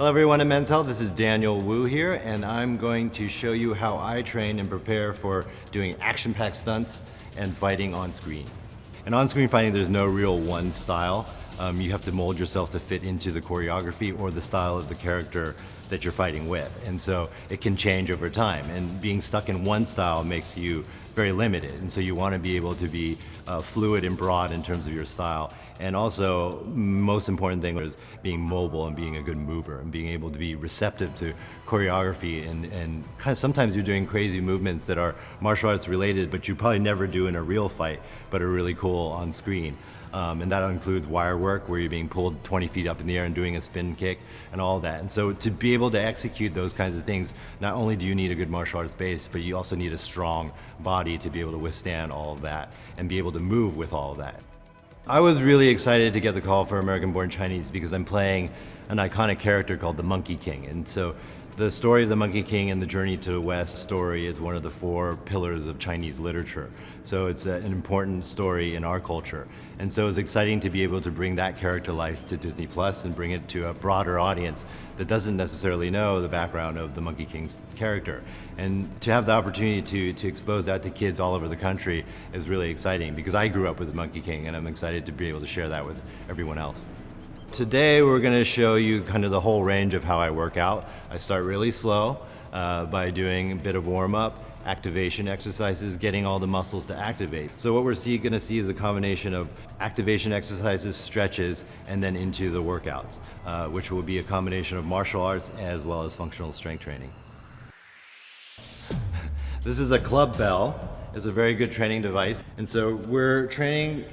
Hello everyone at Men's Health, this is Daniel Wu here, and I'm going to show you how I train and prepare for doing action-packed stunts and fighting on screen. And on-screen fighting, there's no real one style. You have to mold yourself to fit into the choreography or the style of the character that you're fighting with. And so it can change over time, and being stuck in one style makes you very limited. And so you want to be able to be fluid and broad in terms of your style. And also, most important thing is being mobile and being a good mover and being able to be receptive to choreography and kind of sometimes you're doing crazy movements that are martial arts related, but you probably never do in a real fight, but are really cool on screen. And that includes wire work where you're being pulled 20 feet up in the air and doing a spin kick and all that. And so to be able to execute those kinds of things, not only do you need a good martial arts base, but you also need a strong body to be able to withstand all of that and be able to move with all of that. I was really excited to get the call for American Born Chinese because I'm playing an iconic character called the Monkey King. And so the story of the Monkey King and the Journey to the West story is one of the 4 pillars of Chinese literature. So it's an important story in our culture. And so it's exciting to be able to bring that character life to Disney Plus and bring it to a broader audience that doesn't necessarily know the background of the Monkey King's character. And to have the opportunity to expose that to kids all over the country is really exciting because I grew up with the Monkey King and I'm excited to be able to share that with everyone else. Today we're going to show you kind of the whole range of how I work out. I start really slow by doing a bit of warm-up, activation exercises, getting all the muscles to activate. So what we're going to see is a combination of activation exercises, stretches, and then into the workouts, which will be a combination of martial arts as well as functional strength training. This is a CLUBBELL. It's a very good training device. And so we're training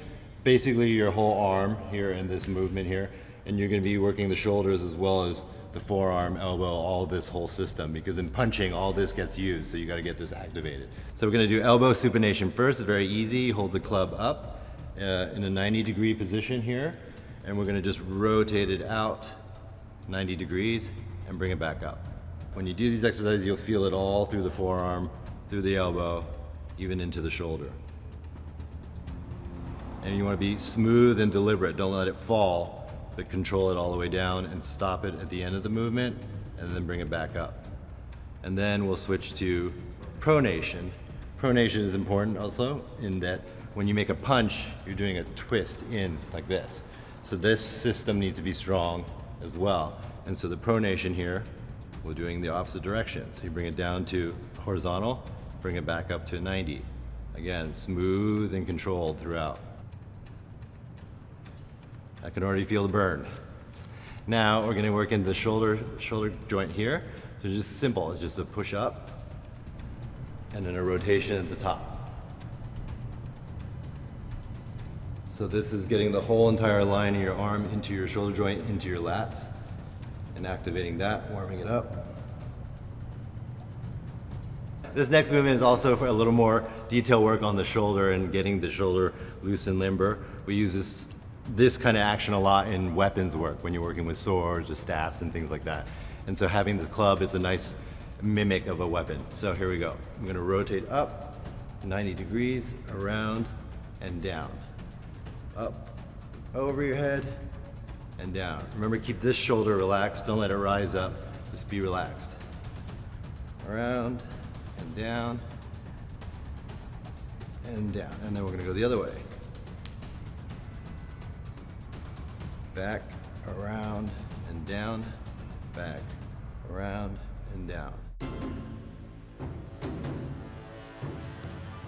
basically your whole arm here in this movement here. And you're going to be working the shoulders as well as the forearm, elbow, all this whole system, because in punching, all this gets used, so you got to get this activated. So we're going to do elbow supination first. It's very easy. Hold the club up in a 90-degree position here, and we're going to just rotate it out 90 degrees and bring it back up. When you do these exercises, you'll feel it all through the forearm, through the elbow, even into the shoulder. And you want to be smooth and deliberate. Don't let it fall. But control it all the way down and stop it at the end of the movement and then bring it back up. And then we'll switch to pronation. Pronation is important also in that when you make a punch, you're doing a twist in like this. So this system needs to be strong as well. And so the pronation here, we're doing the opposite direction. So you bring it down to horizontal, bring it back up to 90. Again, smooth and controlled throughout. I can already feel the burn. Now we're going to work into the shoulder joint here. So just simple, it's just a push up and then a rotation at the top. So this is getting the whole entire line of your arm into your shoulder joint, into your lats, and activating that, warming it up. This next movement is also for a little more detail work on the shoulder and getting the shoulder loose and limber. We use this kind of action a lot in weapons work when you're working with swords or staffs and things like that. And so having the club is a nice mimic of a weapon. So here we go. I'm going to rotate up 90 degrees, around and down. Up, over your head and down. Remember, keep this shoulder relaxed. Don't let it rise up. Just be relaxed. Around and down and down. And then we're going to go the other way. Back, around, and down, back, around, and down.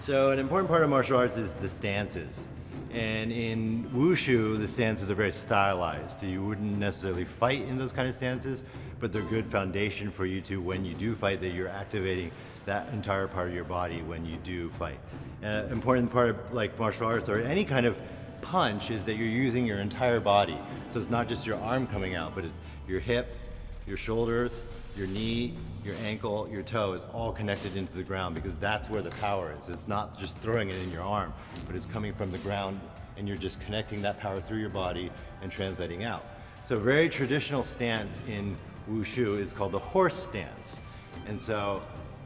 So an important part of martial arts is the stances. And in wushu, the stances are very stylized. You wouldn't necessarily fight in those kind of stances, but they're good foundation for you to, when you do fight, that you're activating that entire part of your body when you do fight. Important part of like martial arts or any kind of punch is that you're using your entire body. So it's not just your arm coming out, but it's your hip, your shoulders, your knee, your ankle, your toe is all connected into the ground because that's where the power is. It's not just throwing it in your arm, but it's coming from the ground and you're just connecting that power through your body and translating out. So a very traditional stance in wushu is called the horse stance. And so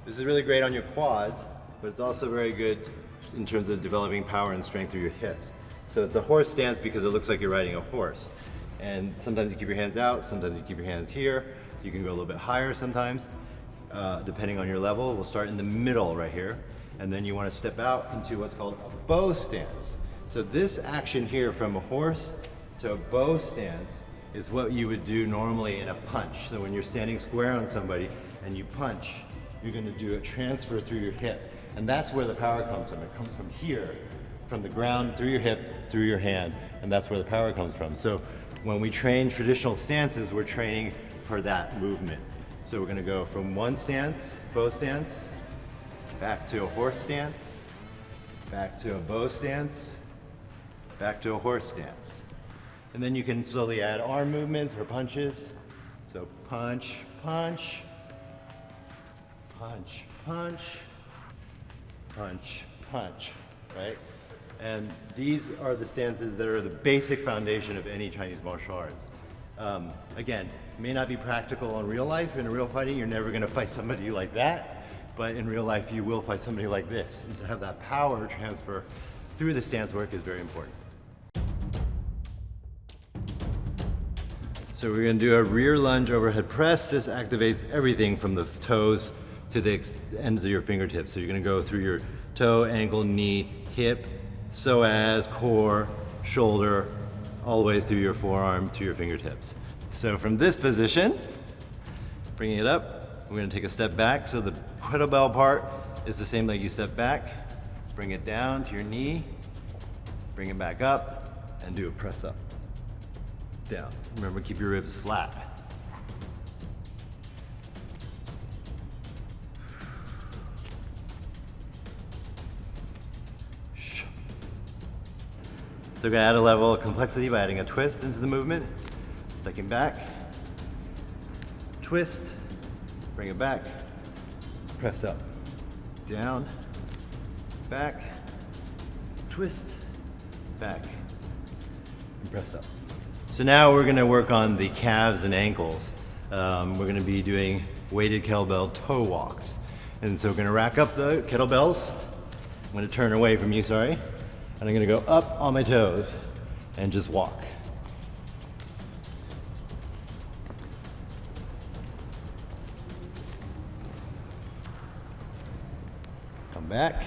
this is really great on your quads, but it's also very good in terms of developing power and strength through your hips. So it's a horse stance because it looks like you're riding a horse. And sometimes you keep your hands out, sometimes you keep your hands here, You can go a little bit higher sometimes, depending on your level. We'll start in the middle right here, and then you want to step out into what's called a bow stance. So this action here from a horse to a bow stance is what you would do normally in a punch. So when you're standing square on somebody and you punch, you're going to do a transfer through your hip. And that's where the power comes from. It comes from here, from the ground, through your hip, through your hand, and that's where the power comes from. So when we train traditional stances, we're training for that movement. So we're going to go from one stance, bow stance, back to a horse stance, back to a bow stance, back to a horse stance. And then you can slowly add arm movements or punches. So punch, punch, punch, punch, punch, punch, right? And these are the stances that are the basic foundation of any Chinese martial arts. Again, may not be practical in real life. In real fighting, you're never gonna fight somebody like that, but in real life, you will fight somebody like this. And to have that power transfer through the stance work is very important. So we're gonna do a rear lunge overhead press. This activates everything from the toes to the ends of your fingertips. So you're gonna go through your toe, ankle, knee, hip, psoas, core, shoulder, all the way through your forearm to your fingertips. So from this position, bringing it up, we're gonna take a step back. So the kettlebell part is the same like you step back, bring it down to your knee, bring it back up, and do a press up, down. Remember, keep your ribs flat. So we're gonna add a level of complexity by adding a twist into the movement. Stepping back, twist, bring it back, press up, down, back, twist, back, and press up. So now we're gonna work on the calves and ankles. We're gonna be doing weighted kettlebell toe walks. And so we're gonna rack up the kettlebells. I'm gonna turn away from you, sorry. And I'm gonna go up on my toes and just walk. Come back.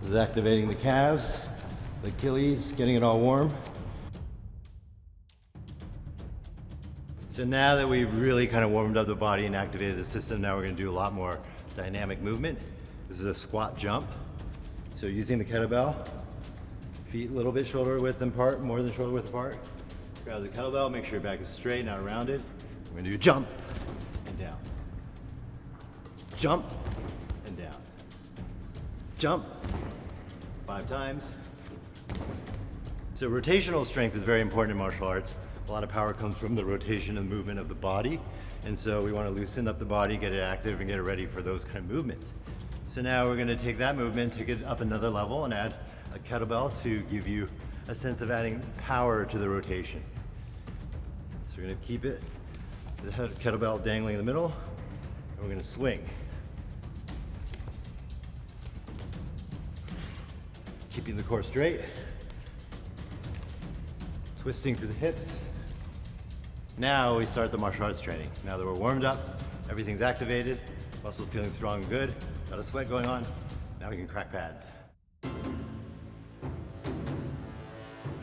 This is activating the calves, the Achilles, getting it all warm. So now that we've really kind of warmed up the body and activated the system, now we're gonna do a lot more dynamic movement. This is a squat jump. So using the kettlebell, feet a little bit shoulder width apart, more than shoulder width apart. Grab the kettlebell, make sure your back is straight, not rounded. We're gonna do jump and down. Jump and down. Jump 5 times. So rotational strength is very important in martial arts. A lot of power comes from the rotation and movement of the body. And so we want to loosen up the body, get it active, and get it ready for those kind of movements. So now we're going to take that movement, take it up another level, and add a kettlebell to give you a sense of adding power to the rotation. So we're going to keep it, the kettlebell dangling in the middle, and we're going to swing. Keeping the core straight, twisting through the hips. Now we start the martial arts training. Now that we're warmed up, everything's activated, muscles feeling strong and good, got a sweat going on, now we can crack pads.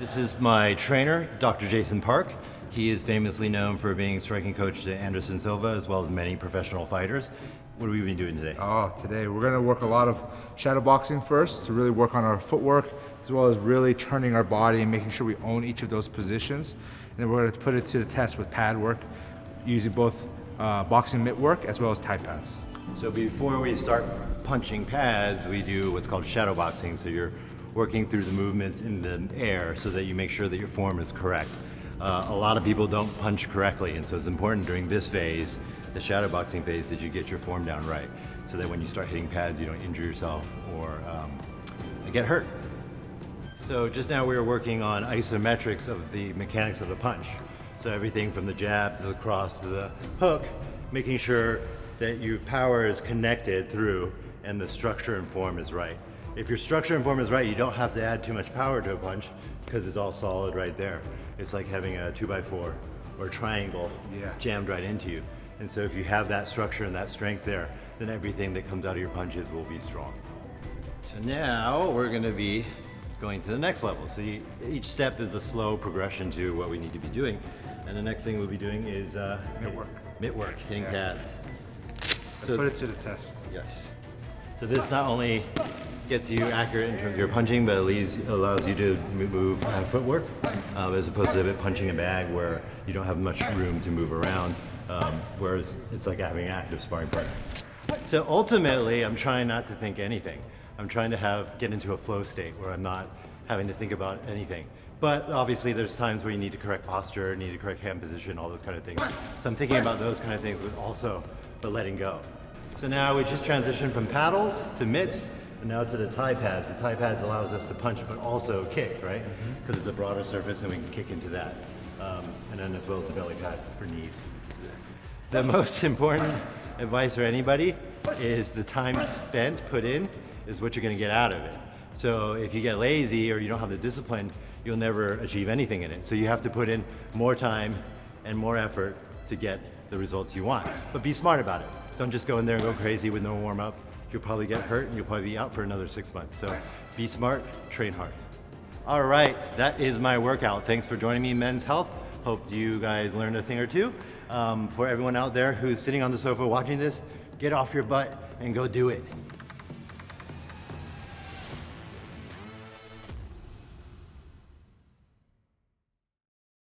This is my trainer, Dr. Jason Park. He is famously known for being striking coach to Anderson Silva, as well as many professional fighters. What have we been doing today? Today we're gonna work a lot of shadowboxing first to really work on our footwork, as well as really turning our body and making sure we own each of those positions. And then we're gonna put it to the test with pad work, using both boxing mitt work as well as Thai pads. So before we start punching pads, we do what's called shadowboxing. So you're working through the movements in the air so that you make sure that your form is correct. A lot of people don't punch correctly, and so it's important during this phase, the shadowboxing phase, that you get your form down right, so that when you start hitting pads, you don't injure yourself or get hurt. So just now we were working on isometrics of the mechanics of the punch. So everything from the jab to the cross to the hook, making sure that your power is connected through and the structure and form is right. If your structure and form is right, you don't have to add too much power to a punch because it's all solid right there. It's like having a 2x4 or a triangle jammed right into you. And so if you have that structure and that strength there, then everything that comes out of your punches will be strong. So now we're gonna be going to the next level. So each step is a slow progression to what we need to be doing. And the next thing we'll be doing is mitt work, hitting pads. So put it to the test. Yes. So this not only gets you accurate in terms of your punching, but it allows you to move footwork, as opposed to punching a bag where you don't have much room to move around, whereas it's like having an active sparring partner. So ultimately, I'm trying not to think anything. I'm trying to get into a flow state where I'm not having to think about anything. But obviously there's times where you need to correct posture, need to correct hand position, all those kind of things. So I'm thinking about those kind of things, but also the letting go. So now we just transitioned from paddles to mitts, and now to the tie pads. The tie pads allows us to punch, but also kick, right? Because it's a broader surface and we can kick into that. And then as well as the belly pad for knees. The most important advice for anybody is the time spent, put in, is what you're gonna get out of it. So if you get lazy or you don't have the discipline, you'll never achieve anything in it. So you have to put in more time and more effort to get the results you want. But be smart about it. Don't just go in there and go crazy with no warm up. You'll probably get hurt and you'll probably be out for another 6 months. So be smart, train hard. All right, that is my workout. Thanks for joining me in Men's Health. Hope you guys learned a thing or two. For everyone out there who's sitting on the sofa watching this, get off your butt and go do it.